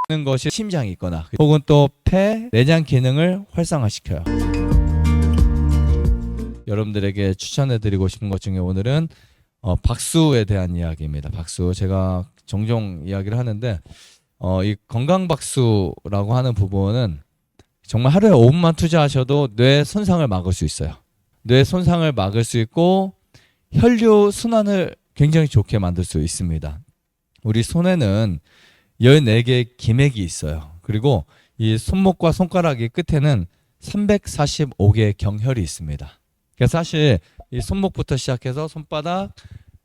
는 것이 심장이 있거나 혹은 또 폐, 내장 기능을 활성화시켜요. 여러분들에게 추천해드리고 싶은 것 중에 오늘은 박수에 대한 이야기입니다. 박수. 제가 종종 이야기를 하는데 이 건강박수라고 하는 부분은 정말 하루에 5분만 투자하셔도 뇌 손상을 막을 수 있어요. 뇌 손상을 막을 수 있고 혈류 순환을 굉장히 좋게 만들 수 있습니다. 우리 손에는 14개의 기맥이 있어요. 그리고 이 손목과 손가락의 끝에는 345개의 경혈이 있습니다. 그래서 사실 이 손목부터 시작해서 손바닥,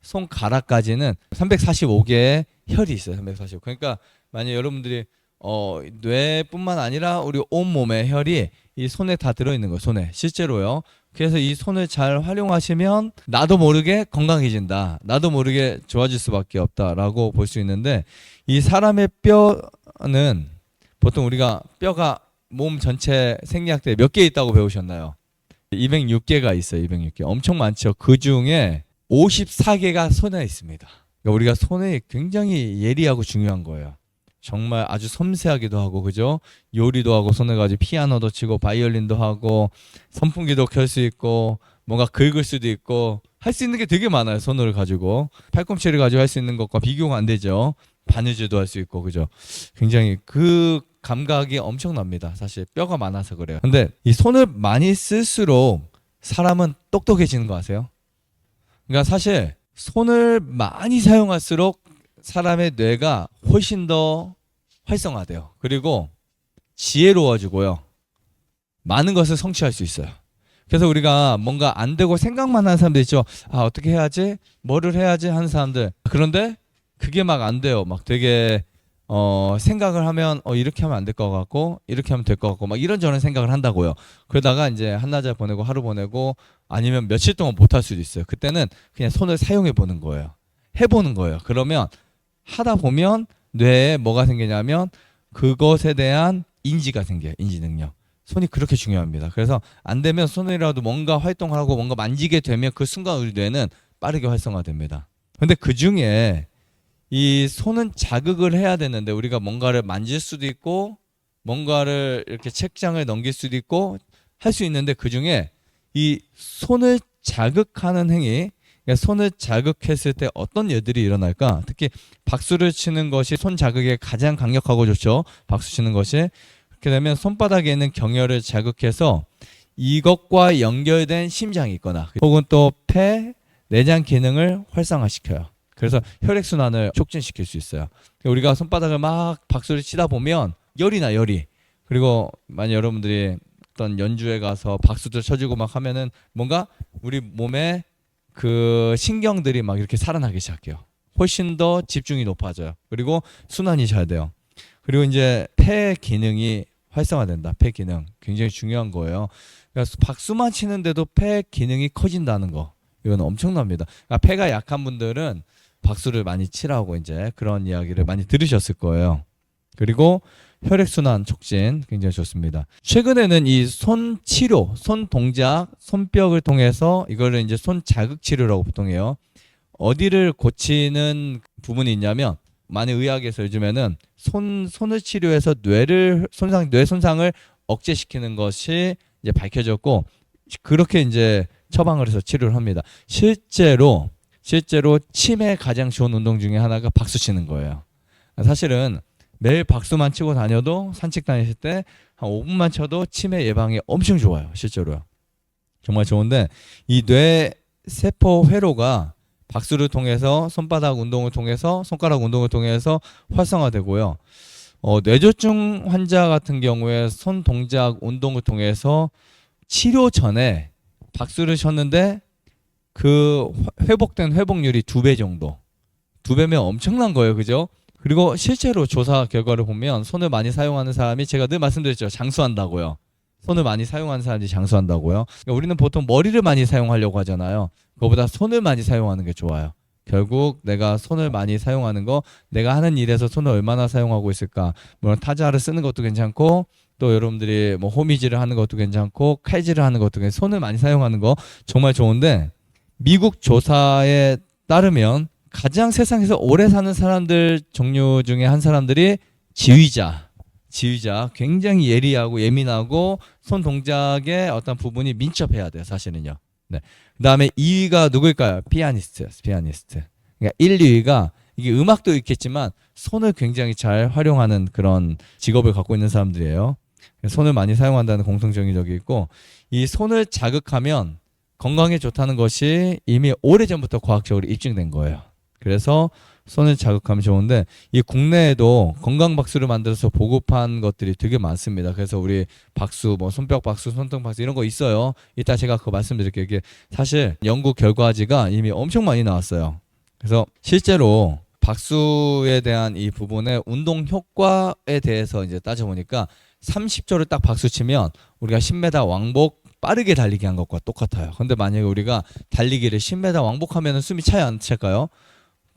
손가락까지는 345개의 혈이 있어요. 345. 그러니까 만약 여러분들이 뇌뿐만 아니라 우리 온몸의 혈이 이 손에 다 들어있는 거예요. 손에. 실제로요. 그래서 이 손을 잘 활용하시면 나도 모르게 건강해진다. 나도 모르게 좋아질 수밖에 없다라고 볼 수 있는데, 이 사람의 뼈는 보통 우리가 뼈가 몸 전체 생리학대에 몇 개 있다고 배우셨나요? 206개가 있어요. 206개. 엄청 많죠. 그 중에 54개가 손에 있습니다. 그러니까 우리가 손이 굉장히 예리하고 중요한 거예요. 정말 아주 섬세하기도 하고, 그죠? 요리도 하고, 손에 가지고 피아노도 치고, 바이올린도 하고, 선풍기도 켤 수 있고, 뭔가 긁을 수도 있고, 할 수 있는 게 되게 많아요. 손을 가지고. 팔꿈치를 가지고 할 수 있는 것과 비교가 안 되죠. 바느질도 할 수 있고, 그죠? 굉장히 그 감각이 엄청납니다. 사실 뼈가 많아서 그래요. 근데 이 손을 많이 쓸수록 사람은 똑똑해지는 거 아세요? 그러니까 사실 손을 많이 사용할수록 사람의 뇌가 훨씬 더 활성화돼요. 그리고 지혜로워지고요. 많은 것을 성취할 수 있어요. 그래서 우리가 뭔가 안 되고 생각만 하는 사람들 있죠. 아, 어떻게 해야지? 뭐를 해야지? 하는 사람들. 그런데 그게 막 안 돼요. 막 되게 생각을 하면 이렇게 하면 안 될 것 같고, 이렇게 하면 될 것 같고, 막 이런저런 생각을 한다고요. 그러다가 이제 한나절 보내고 하루 보내고 아니면 며칠 동안 못 할 수도 있어요. 그때는 그냥 손을 사용해 보는 거예요. 해보는 거예요. 그러면 하다 보면 뇌에 뭐가 생기냐면 그것에 대한 인지가 생겨요. 인지 능력. 손이 그렇게 중요합니다. 그래서 안 되면 손이라도 뭔가 활동을 하고 뭔가 만지게 되면 그 순간 우리 뇌는 빠르게 활성화됩니다. 근데 그 중에 이 손은 자극을 해야 되는데 우리가 뭔가를 만질 수도 있고 뭔가를 이렇게 책장을 넘길 수도 있고 할 수 있는데, 그 중에 이 손을 자극하는 행위, 그러니까 손을 자극했을 때 어떤 일들이 일어날까? 특히 박수를 치는 것이 손 자극에 가장 강력하고 좋죠. 박수 치는 것이. 그렇게 되면 손바닥에 있는 경혈을 자극해서 이것과 연결된 심장이 있거나 혹은 또 폐, 내장 기능을 활성화시켜요. 그래서 혈액순환을 촉진시킬 수 있어요. 우리가 손바닥을 막 박수를 치다 보면 열이 나, 열이. 그리고 만약 여러분들이 어떤 연주회 가서 박수도 쳐주고 막 하면은 뭔가 우리 몸에 그 신경들이 막 이렇게 살아나기 시작해요. 훨씬 더 집중이 높아져요. 그리고 순환이 잘 돼요. 그리고 이제 폐 기능이 활성화된다. 폐 기능 굉장히 중요한 거예요. 그러니까 박수만 치는데도 폐 기능이 커진다는 거, 이건 엄청납니다. 그러니까 폐가 약한 분들은 박수를 많이 치라고 이제 그런 이야기를 많이 들으셨을 거예요. 그리고 혈액순환 촉진 굉장히 좋습니다. 최근에는 이 손 치료, 손 동작, 손뼉을 통해서 이거를 이제 손 자극 치료라고 보통 해요. 어디를 고치는 부분이 있냐면, 많이 의학에서 요즘에는 손을 치료해서 뇌 손상을 억제시키는 것이 이제 밝혀졌고, 그렇게 이제 처방을 해서 치료를 합니다. 실제로 치매에 가장 좋은 운동 중에 하나가 박수 치는 거예요. 사실은 매일 박수만 치고 다녀도, 산책 다니실 때 한 5분만 쳐도 치매 예방에 엄청 좋아요. 실제로요. 정말 좋은데, 이 뇌 세포 회로가 박수를 통해서, 손바닥 운동을 통해서, 손가락 운동을 통해서 활성화되고요. 뇌졸중 환자 같은 경우에 손 동작 운동을 통해서 치료 전에 박수를 쳤는데 그 회복된 회복률이 2배 정도. 2배면 엄청난 거예요. 그죠? 그리고 실제로 조사 결과를 보면 손을 많이 사용하는 사람이, 제가 늘 말씀드렸죠. 장수한다고요. 손을 많이 사용하는 사람들이 장수한다고요. 그러니까 우리는 보통 머리를 많이 사용하려고 하잖아요. 그거보다 손을 많이 사용하는 게 좋아요. 결국 내가 손을 많이 사용하는 거, 내가 하는 일에서 손을 얼마나 사용하고 있을까. 물론 타자를 쓰는 것도 괜찮고, 또 여러분들이 뭐 호미질을 하는 것도 괜찮고, 칼질을 하는 것도 괜찮고, 손을 많이 사용하는 거 정말 좋은데, 미국 조사에 따르면 가장 세상에서 오래 사는 사람들 종류 중에 한 사람들이 지휘자 굉장히 예리하고 예민하고 손 동작의 어떤 부분이 민첩해야 돼요, 사실은요. 네. 그다음에 2위가 누구일까요? 피아니스트. 그러니까 1, 2위가 이게 음악도 있겠지만 손을 굉장히 잘 활용하는 그런 직업을 갖고 있는 사람들이에요. 손을 많이 사용한다는 공통적인 적이 있고, 이 손을 자극하면 건강에 좋다는 것이 이미 오래전부터 과학적으로 입증된 거예요. 그래서 손을 자극하면 좋은데, 이 국내에도 건강 박수를 만들어서 보급한 것들이 되게 많습니다. 그래서 우리 박수, 뭐 손뼉 박수, 손등 박수 이런 거 있어요. 이따 제가 그거 말씀드릴게요. 이게 사실 연구 결과지가 이미 엄청 많이 나왔어요. 그래서 실제로 박수에 대한 이 부분의 운동 효과에 대해서 이제 따져보니까 30초를 딱 박수 치면 우리가 10m 왕복 빠르게 달리기 한 것과 똑같아요. 근데 만약에 우리가 달리기를 10m 왕복하면 숨이 차요, 안 찰까요?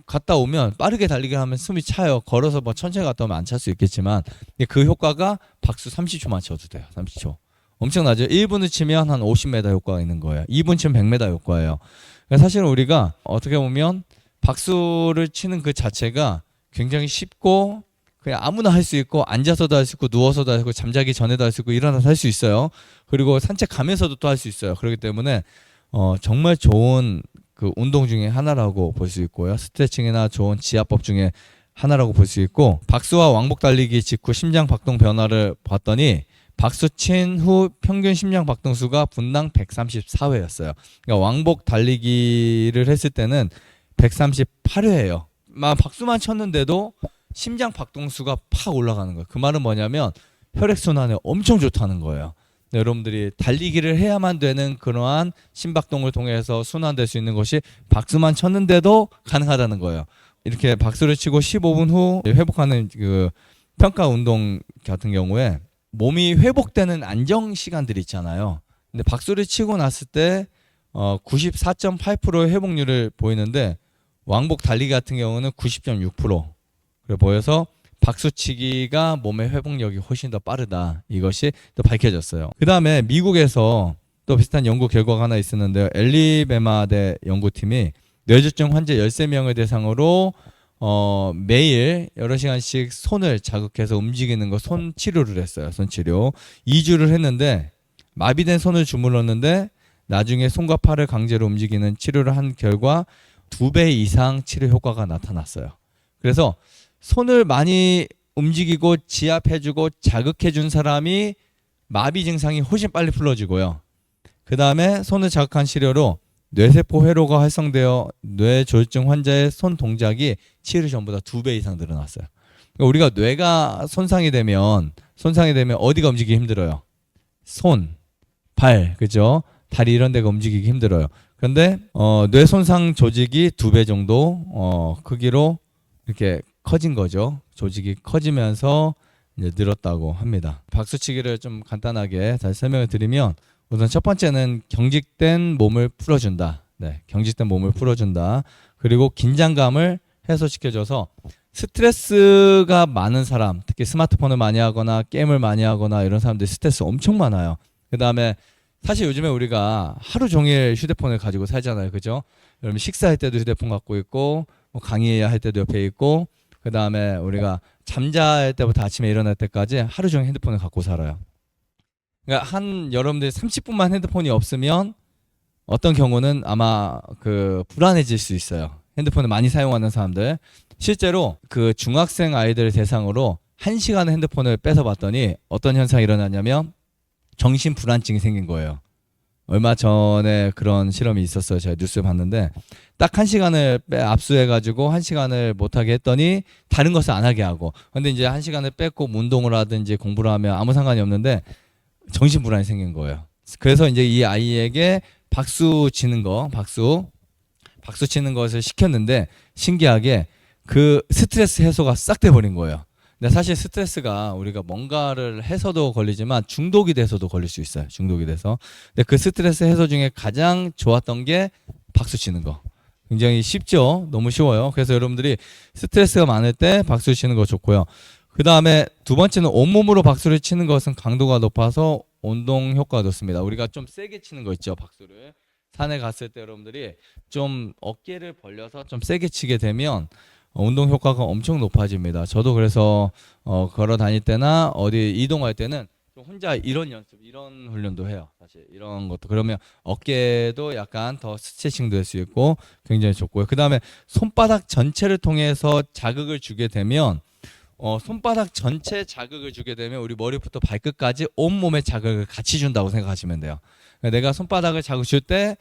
갔다 오면 빠르게 달리기 하면 숨이 차요. 걸어서 뭐 천천히 갔다 오면 안 찰 수 있겠지만 그 효과가 박수 30초만 쳐도 돼요. 30초. 엄청나죠? 1분을 치면 한 50m 효과가 있는 거예요. 2분 치면 100m 효과예요. 그러니까 사실은 우리가 어떻게 보면 박수를 치는 그 자체가 굉장히 쉽고 그냥 아무나 할 수 있고, 앉아서도 할 수 있고, 누워서도 할 수 있고, 잠자기 전에도 할 수 있고, 일어나서 할 수 있어요. 그리고 산책 가면서도 또 할 수 있어요. 그렇기 때문에 정말 좋은 그 운동 중에 하나라고 볼 수 있고요. 스트레칭이나 좋은 지압법 중에 하나라고 볼 수 있고, 박수와 왕복 달리기 직후 심장 박동 변화를 봤더니 박수 친 후 평균 심장 박동수가 분당 134회였어요. 그러니까 왕복 달리기를 했을 때는 138회예요. 막 박수만 쳤는데도 심장 박동수가 팍 올라가는 거예요. 그 말은 뭐냐면 혈액순환에 엄청 좋다는 거예요. 여러분들이 달리기를 해야만 되는 그러한 심박동을 통해서 순환될 수 있는 것이 박수만 쳤는데도 가능하다는 거예요. 이렇게 박수를 치고 15분 후 회복하는 그 평가 운동 같은 경우에 몸이 회복되는 안정 시간들이 있잖아요. 근데 박수를 치고 났을 때 94.8%의 회복률을 보이는데, 왕복 달리기 같은 경우는 90.6%. 그래 보여서 박수치기가 몸의 회복력이 훨씬 더 빠르다, 이것이 또 밝혀졌어요. 그 다음에 미국에서 또 비슷한 연구 결과가 하나 있었는데요. 엘리베마대 연구팀이 뇌졸중 환자 13명을 대상으로 매일 여러 시간씩 손을 자극해서 움직이는 거, 손 치료를 했어요. 손 치료 2주를 했는데, 마비된 손을 주물렀는데 나중에 손과 팔을 강제로 움직이는 치료를 한 결과 2배 이상 치료 효과가 나타났어요. 그래서 손을 많이 움직이고 지압해주고 자극해준 사람이 마비 증상이 훨씬 빨리 풀어지고요. 그 다음에 손을 자극한 치료로 뇌세포 회로가 활성되어 뇌졸중 환자의 손 동작이 치료 전보다 2배 이상 늘어났어요. 그러니까 우리가 뇌가 손상이 되면 어디가 움직이기 힘들어요? 손, 발, 그죠? 다리 이런 데가 움직이기 힘들어요. 그런데 뇌 손상 조직이 2배 정도 크기로 이렇게 커진 거죠. 조직이 커지면서 이제 늘었다고 합니다. 박수치기를 좀 간단하게 다시 설명을 드리면, 우선 첫 번째는 경직된 몸을 풀어준다. 네, 경직된 몸을 풀어준다. 그리고 긴장감을 해소시켜줘서 스트레스가 많은 사람, 특히 스마트폰을 많이 하거나 게임을 많이 하거나 이런 사람들이 스트레스 엄청 많아요. 그 다음에 사실 요즘에 우리가 하루 종일 휴대폰을 가지고 살잖아요. 그죠? 여러분 식사할 때도 휴대폰 갖고 있고, 뭐 강의할 때도 옆에 있고, 그 다음에 우리가 잠잘 때부터 아침에 일어날 때까지 하루 종일 핸드폰을 갖고 살아요. 그러니까 여러분들이 30분만 핸드폰이 없으면 어떤 경우는 아마 불안해질 수 있어요. 핸드폰을 많이 사용하는 사람들. 실제로 그 중학생 아이들 대상으로 1시간의 핸드폰을 뺏어봤더니 어떤 현상이 일어났냐면 정신 불안증이 생긴 거예요. 얼마 전에 그런 실험이 있었어요. 제가 뉴스에 봤는데 딱 1시간을 압수해가지고 1시간을 못하게 했더니 다른 것을 안 하게 하고, 근데 이제 1시간을 뺏고 운동을 하든지 공부를 하면 아무 상관이 없는데 정신불안이 생긴 거예요. 그래서 이제 이 아이에게 박수 치는 것을 시켰는데 신기하게 그 스트레스 해소가 싹 돼버린 거예요. 근데 사실 스트레스가 우리가 뭔가를 해서도 걸리지만 중독이 돼서도 걸릴 수 있어요. 중독이 돼서. 근데 그 스트레스 해소 중에 가장 좋았던 게 박수 치는 거. 굉장히 쉽죠? 너무 쉬워요. 그래서 여러분들이 스트레스가 많을 때 박수 치는 거 좋고요. 그 다음에 두 번째는 온몸으로 박수를 치는 것은 강도가 높아서 운동 효과가 좋습니다. 우리가 좀 세게 치는 거 있죠, 박수를. 산에 갔을 때 여러분들이 좀 어깨를 벌려서 좀 세게 치게 되면 운동 효과가 엄청 높아집니다. 저도 그래서 걸어 다닐 때나 어디 이동할 때는 좀 혼자 이런 연습, 이런 훈련도 해요. 사실 이런 것도 그러면 어깨도 약간 더 스트레칭도 할 수 있고 굉장히 좋고요. 그 다음에 손바닥 전체를 통해서 자극을 주게 되면 손바닥 전체 자극을 주게 되면 우리 머리부터 발끝까지 온몸에 자극을 같이 준다고 생각하시면 돼요. 그러니까 내가 손바닥을 자극 줄 때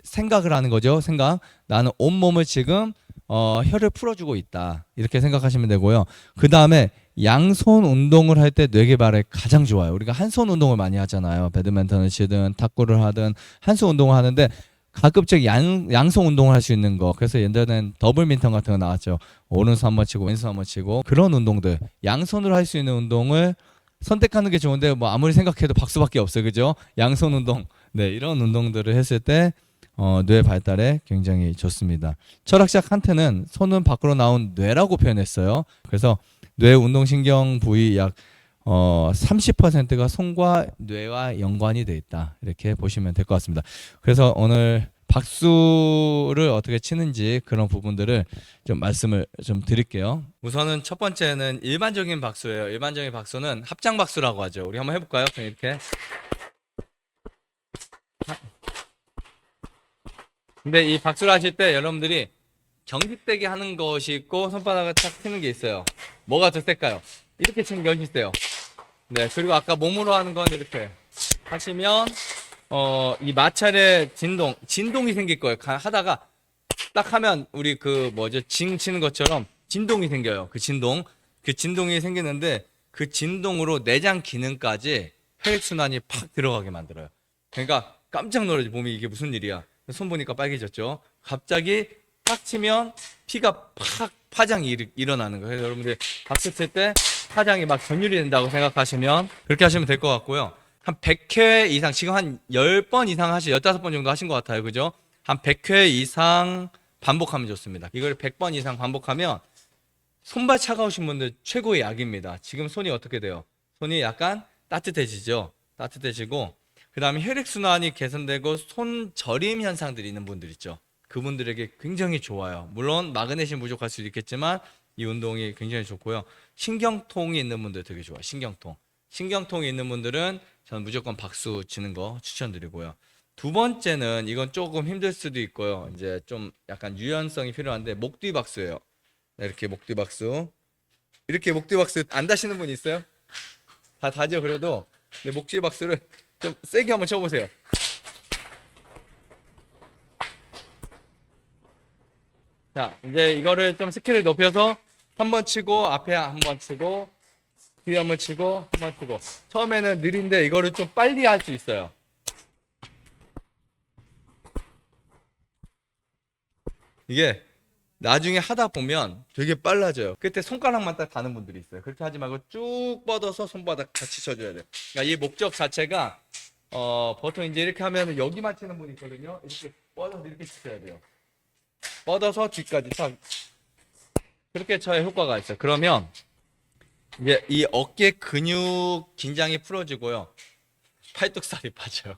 생각을 하는 거죠. 생각. 나는 온몸을 지금 혀를 풀어주고 있다. 이렇게 생각하시면 되고요. 그 다음에 양손 운동을 할 때 뇌개발에 가장 좋아요. 우리가 한 손 운동을 많이 하잖아요. 배드민턴을 치든 탁구를 하든 한 손 운동을 하는데 가급적 양손 운동을 할 수 있는 거. 그래서 예전엔 더블민턴 같은 거 나왔죠. 오른손 한번 치고 왼손 한번 치고 그런 운동들. 양손으로 할 수 있는 운동을 선택하는 게 좋은데 뭐 아무리 생각해도 박수밖에 없어요. 그죠? 양손 운동. 네, 이런 운동들을 했을 때 뇌 발달에 굉장히 좋습니다. 철학자 칸트는 손은 밖으로 나온 뇌라고 표현했어요. 그래서 뇌 운동신경 부위 약 30%가 손과 뇌와 연관이 돼 있다. 이렇게 보시면 될 것 같습니다. 그래서 오늘 박수를 어떻게 치는지 그런 부분들을 좀 말씀을 좀 드릴게요. 우선은 첫 번째는 일반적인 박수예요. 일반적인 박수는 합장 박수라고 하죠. 우리 한번 해볼까요? 이렇게. 근데 이 박수를 하실 때 여러분들이 경직되게 하는 것이 있고 손바닥을 탁 치는 게 있어요. 뭐가 더 셀까요? 이렇게 치는 게 훨씬 세요. 네, 그리고 아까 몸으로 하는 건 이렇게 하시면 이 마찰의 진동이 생길 거예요. 하다가 딱 하면 우리 그 뭐죠? 징 치는 것처럼 진동이 생겨요. 그 진동이 생기는데 그 진동으로 내장 기능까지 혈액순환이 팍 들어가게 만들어요. 그러니까 깜짝 놀라죠. 몸이 이게 무슨 일이야. 손 보니까 빨개졌죠. 갑자기 팍 치면 피가 팍 파장이 일어나는 거예요. 여러분들 박수 칠 때 파장이 막 전율이 된다고 생각하시면 그렇게 하시면 될 것 같고요. 한 100회 이상, 지금 한 10번 이상 15번 정도 하신 것 같아요. 그죠? 한 100회 이상 반복하면 좋습니다. 이걸 100번 이상 반복하면 손발 차가우신 분들 최고의 약입니다. 지금 손이 어떻게 돼요? 손이 약간 따뜻해지죠? 따뜻해지고 그 다음에 혈액순환이 개선되고 손 저림 현상들이 있는 분들 있죠. 그분들에게 굉장히 좋아요. 물론 마그네슘 부족할 수도 있겠지만 이 운동이 굉장히 좋고요. 신경통이 있는 분들 되게 좋아요. 신경통이 있는 분들은 저는 무조건 박수 치는 거 추천드리고요. 두 번째는 이건 조금 힘들 수도 있고요. 이제 좀 약간 유연성이 필요한데 목뒤 박수예요. 이렇게 목뒤 박수. 이렇게 목뒤 박수 안 다시는 분 있어요? 다 다죠. 그래도 목뒤 박수를 좀 세게 한번 쳐보세요. 자, 이제 이거를 좀 스킬을 높여서 한 번 치고 앞에 한 번 치고 뒤에 한 번 치고 한 번 치고 처음에는 느린데 이거를 좀 빨리 할 수 있어요. 이게 나중에 하다 보면 되게 빨라져요. 그때 손가락만 딱 닿는 분들이 있어요. 그렇게 하지 말고 쭉 뻗어서 손바닥 같이 쳐줘야 돼요. 그러니까 이 목적 자체가 보통 이제 이렇게 하면 여기만 치는 분이 있거든요. 이렇게 뻗어서 이렇게 치셔야 돼요. 뻗어서 뒤까지 탁 그렇게 쳐야 효과가 있어요. 그러면 이제 이 어깨 근육 긴장이 풀어지고요. 팔뚝살이 빠져요.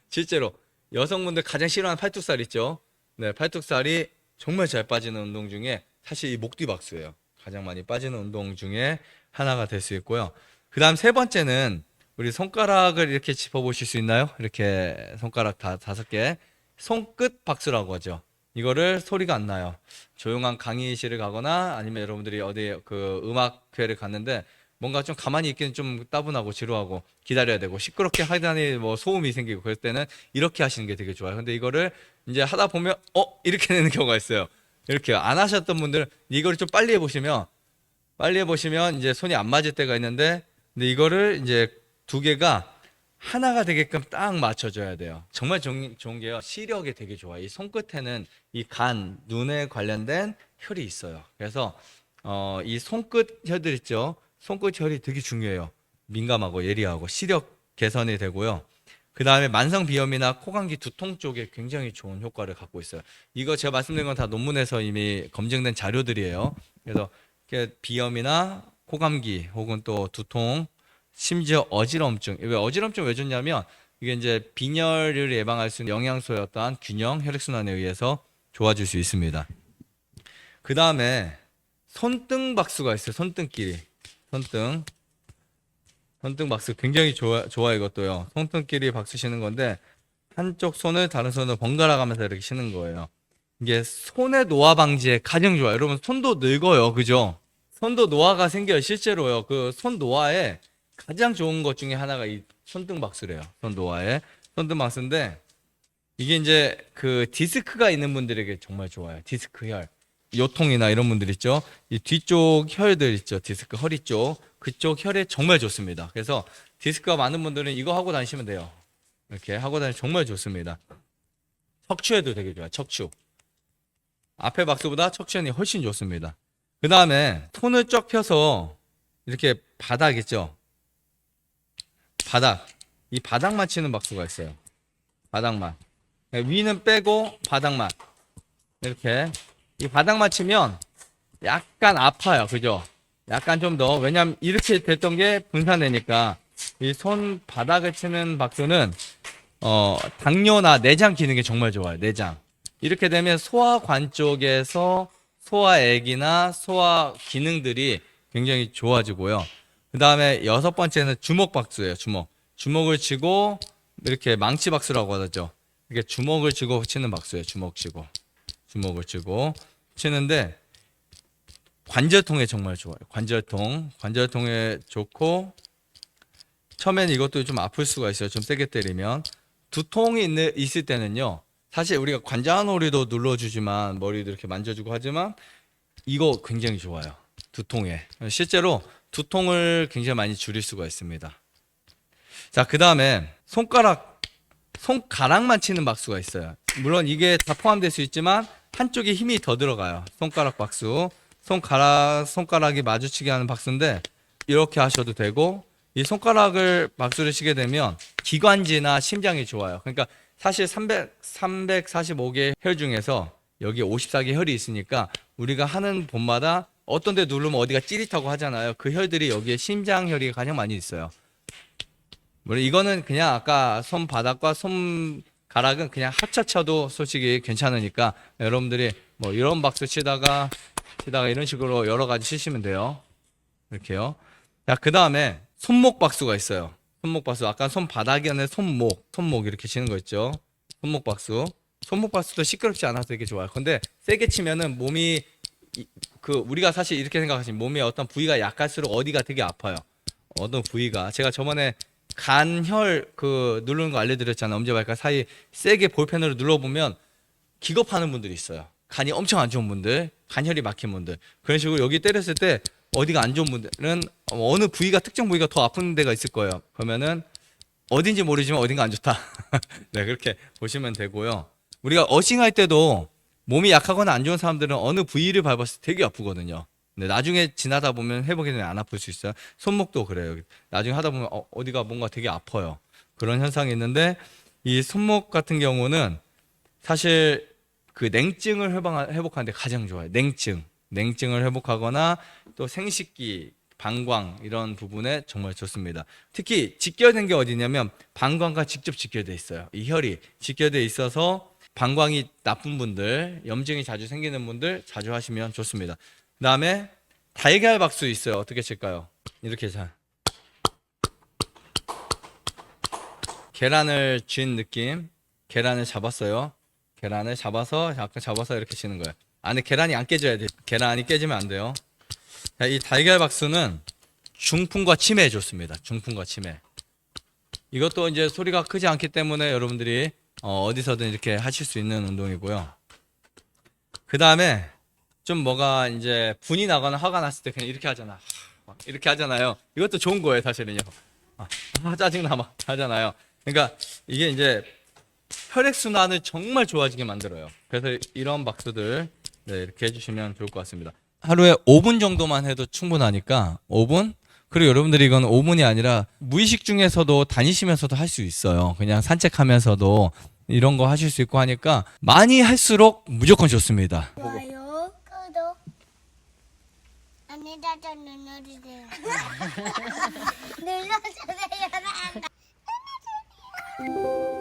실제로 여성분들 가장 싫어하는 팔뚝살 있죠. 네, 팔뚝살이 정말 잘 빠지는 운동 중에 사실 이 목뒤 박수예요. 가장 많이 빠지는 운동 중에 하나가 될 수 있고요. 그 다음 세 번째는 우리 손가락을 이렇게 짚어보실 수 있나요? 이렇게 손가락 다 5개 손끝 박수라고 하죠. 이거를 소리가 안 나요. 조용한 강의실을 가거나 아니면 여러분들이 어디 그 음악회를 갔는데 뭔가 좀 가만히 있기는 좀 따분하고 지루하고 기다려야 되고 시끄럽게 하다니 뭐 소음이 생기고 그럴 때는 이렇게 하시는 게 되게 좋아요. 근데 이거를 이제 하다 보면 이렇게 되는 경우가 있어요. 이렇게 안 하셨던 분들은 이거를 좀 빨리 해보시면 이제 손이 안 맞을 때가 있는데 근데 이거를 이제 두 개가 하나가 되게끔 딱 맞춰줘야 돼요. 정말 좋은 게요. 시력에 되게 좋아요. 이 손끝에는 이 간, 눈에 관련된 혈이 있어요. 그래서 이 손끝 혈들 있죠. 손끝 혈이 되게 중요해요. 민감하고 예리하고 시력 개선이 되고요. 그 다음에 만성 비염이나 코감기 두통 쪽에 굉장히 좋은 효과를 갖고 있어요. 이거 제가 말씀드린 건 다 논문에서 이미 검증된 자료들이에요. 그래서 비염이나 코감기 혹은 또 두통 심지어 어지럼증. 왜 어지럼증 왜 좋냐면 이게 이제 빈혈을 예방할 수 있는 영양소의 어떠한 균형, 혈액순환에 의해서 좋아질 수 있습니다. 그 다음에 손등 박수가 있어요. 손등끼리. 손등 박수 굉장히 좋아 이것도요. 손등끼리 박수 치는 건데 한쪽 손을 다른 손으로 번갈아 가면서 이렇게 치는 거예요. 이게 손의 노화 방지에 가장 좋아요. 여러분 손도 늙어요. 그죠? 손도 노화가 생겨요. 실제로요. 그 손 노화에 가장 좋은 것 중에 하나가 이 손등 박수래요. 손 노화에 손등 박수인데 이게 이제 그 디스크가 있는 분들에게 정말 좋아요. 디스크 혈. 요통이나 이런 분들 있죠. 이 뒤쪽 혈들 있죠. 디스크 허리 쪽. 그쪽 혈에 정말 좋습니다. 그래서 디스크가 많은 분들은 이거 하고 다니시면 돼요. 이렇게 하고 다니면 정말 좋습니다. 척추에도 되게 좋아요. 척추. 앞에 박수보다 척추에 훨씬 좋습니다. 그 다음에 손을 쫙 펴서 이렇게 바닥 있죠. 바닥. 이 바닥만 치는 박수가 있어요. 바닥만. 위는 빼고 바닥만. 이렇게. 이 바닥만 치면 약간 아파요. 그죠? 약간 좀 더. 왜냐면 이렇게 됐던 게 분산되니까. 이 손 바닥을 치는 박수는 당뇨나 내장 기능에 정말 좋아요. 내장. 이렇게 되면 소화관 쪽에서 소화액이나 소화 기능들이 굉장히 좋아지고요. 그 다음에 6번째는 주먹 박수예요. 주먹을 치고 이렇게 망치 박수라고 하죠. 이렇게 주먹을 쥐고 치는 박수예요. 주먹을 쥐고 치는데 관절통에 정말 좋아요. 관절통에 좋고 처음에는 이것도 좀 아플 수가 있어요. 좀 세게 때리면. 두통이 있을 때는요. 사실 우리가 관자놀이도 눌러주지만 머리도 이렇게 만져주고 하지만 이거 굉장히 좋아요. 두통에. 실제로 두통을 굉장히 많이 줄일 수가 있습니다. 자, 그 다음에 손가락만 치는 박수가 있어요. 물론 이게 다 포함될 수 있지만 한쪽에 힘이 더 들어가요. 손가락 박수. 손가락이 마주치게 하는 박수인데 이렇게 하셔도 되고 이 손가락을 박수를 치게 되면 기관지나 심장이 좋아요. 그러니까 사실 345개의 혈 중에서 여기 54개 혈이 있으니까 우리가 하는 본마다 어떤 데 누르면 어디가 찌릿하고 하잖아요. 그 혈들이 여기에 심장혈이 가장 많이 있어요. 물론 이거는 그냥 아까 손바닥과 손가락은 그냥 합쳐쳐도 솔직히 괜찮으니까 여러분들이 뭐 이런 박수 치다가 이런 식으로 여러 가지 치시면 돼요. 이렇게요. 자, 그 다음에 손목 박수가 있어요. 손목 박수. 아까 손바닥이 아니라 손목 이렇게 치는 거 있죠. 손목 박수. 손목 박수도 시끄럽지 않아서 되게 좋아요. 근데 세게 치면은 몸이 우리가 사실 이렇게 생각하시면 몸의 어떤 부위가 약할수록 어디가 되게 아파요. 어떤 부위가. 제가 저번에 간혈 누르는 거 알려드렸잖아요. 엄지발가락 사이 세게 볼펜으로 눌러보면 기겁하는 분들이 있어요. 간이 엄청 안 좋은 분들, 간혈이 막힌 분들. 그런 식으로 여기 때렸을 때 어디가 안 좋은 분들은 어느 부위가 특정 부위가 더 아픈 데가 있을 거예요. 그러면은 어딘지 모르지만 어딘가 안 좋다. 네, 그렇게 보시면 되고요. 우리가 어싱할 때도 몸이 약하거나 안 좋은 사람들은 어느 부위를 밟았을 때 되게 아프거든요. 근데 나중에 지나다 보면 회복이 되면 안 아플 수 있어요. 손목도 그래요. 나중에 하다 보면 어디가 뭔가 되게 아파요. 그런 현상이 있는데 이 손목 같은 경우는 사실 그 냉증을 회복하는데 가장 좋아요. 냉증을 회복하거나 또 생식기, 방광 이런 부분에 정말 좋습니다. 특히 직결된 게 어디냐면 방광과 직접 직결돼 있어요. 이 혈이 직결돼 있어서 방광이 나쁜 분들, 염증이 자주 생기는 분들 자주 하시면 좋습니다. 그 다음에 달걀 박수 있어요. 어떻게 칠까요? 이렇게 잘 계란을 쥔 느낌. 계란을 잡았어요. 계란을 잡아서 약간 잡아서 이렇게 치는 거예요. 안에 계란이 안 깨져야 돼요. 계란이 깨지면 안 돼요. 자, 이 달걀 박수는 중풍과 치매에 좋습니다. 중풍과 치매. 이것도 이제 소리가 크지 않기 때문에 여러분들이 어디서든 이렇게 하실 수 있는 운동이고요. 그 다음에 좀 뭐가 이제 분이 나거나 화가 났을 때 그냥 이렇게 하잖아. 이렇게 하잖아요. 이것도 좋은 거예요, 사실은요. 짜증나 막 하잖아요. 그러니까 이게 이제 혈액순환을 정말 좋아지게 만들어요. 그래서 이런 박수들 이렇게 해주시면 좋을 것 같습니다. 하루에 5분 정도만 해도 충분하니까 5분? 그리고 여러분들이 이건 5분이 아니라 무의식 중에서도 다니시면서도 할 수 있어요. 그냥 산책하면서도 이런 거 하실 수 있고 하니까 많이 할수록 무조건 좋습니다. 좋아요, 구독, 안내자전 눌러주세요. 눌러주세요.